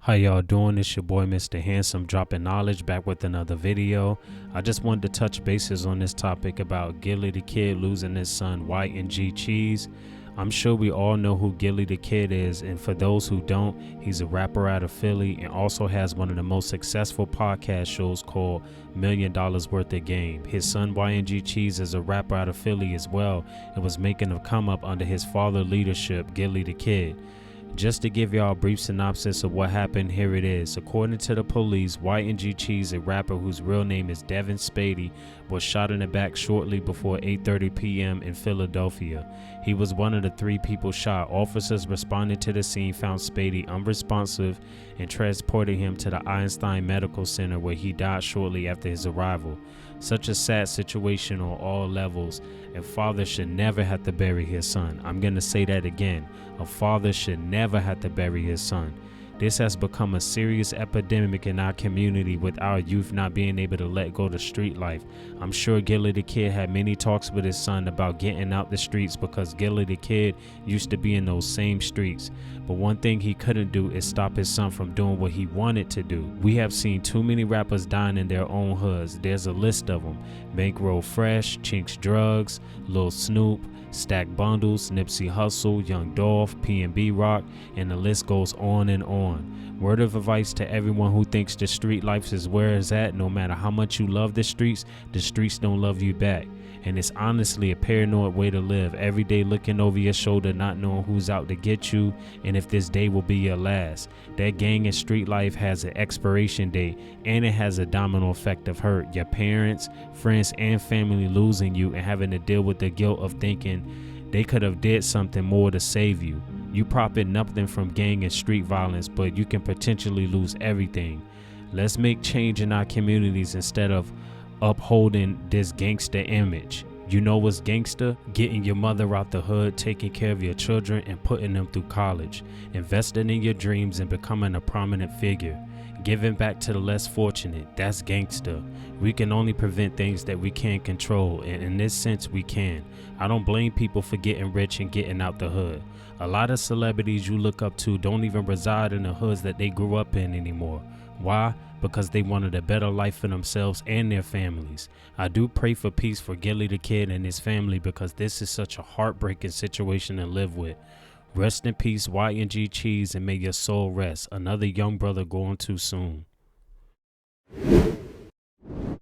How y'all doing? It's your boy Mr. Handsome dropping knowledge back with another video. I just wanted to touch bases on this topic about Gillie the Kid losing his son White and G Cheese. I'm sure we all know who Gillie the Kid is, and for those who don't, he's a rapper out of Philly and also has one of the most successful podcast shows called $1 Million Worth of Game. His son White and G Cheese is a rapper out of Philly as well and was making a come up under his father's leadership, Gillie the Kid. Just to give y'all a brief synopsis of what happened, here it is. According to the police, White and G Cheese, a rapper whose real name is Devin Spady, was shot in the back shortly before 8:30 p.m. in Philadelphia. He was one of the 3 people shot. Officers responding to the scene found Spady unresponsive and transported him to the Einstein Medical Center, where he died shortly after his arrival. Such a sad situation on all levels. A father should never have to bury his son. I'm going to say that again. A father should never have to bury his son. This has become a serious epidemic in our community, with our youth not being able to let go to street life. I'm sure Gillie the Kid had many talks with his son about getting out the streets, because Gillie the Kid used to be in those same streets. But one thing he couldn't do is stop his son from doing what he wanted to do. We have seen too many rappers dying in their own hoods. There's a list of them: Bankroll Fresh, Chinks Drugs, Lil Snoop, Stack Bundles, Nipsey Hussle, Young Dolph, P&B Rock, and the list goes on and on. Word of advice to everyone who thinks the street life is where it's at: no matter how much you love the streets don't love you back. And it's honestly a paranoid way to live, every day looking over your shoulder, not knowing who's out to get you and if this day will be your last. That gang and street life has an expiration date, and it has a domino effect of hurt. Your parents, friends, and family losing you and having to deal with the guilt of thinking they could have did something more to save you. You profit nothing from gang and street violence, but you can potentially lose everything. Let's make change in our communities instead of upholding this gangster image. You know what's gangster? Getting your mother out the hood, taking care of your children, and putting them through college. Investing in your dreams and becoming a prominent figure. Giving back to the less fortunate. That's gangster. We can only prevent things that we can't control, and in this sense we can. I don't blame people for getting rich and getting out the hood. A lot of celebrities you look up to don't even reside in the hoods that they grew up in anymore. Why? Because they wanted a better life for themselves and their families. I do pray for peace for Gillie the Kid and his family, because this is such a heartbreaking situation to live with. Rest in peace, White and G Cheese, and may your soul rest. Another young brother going too soon.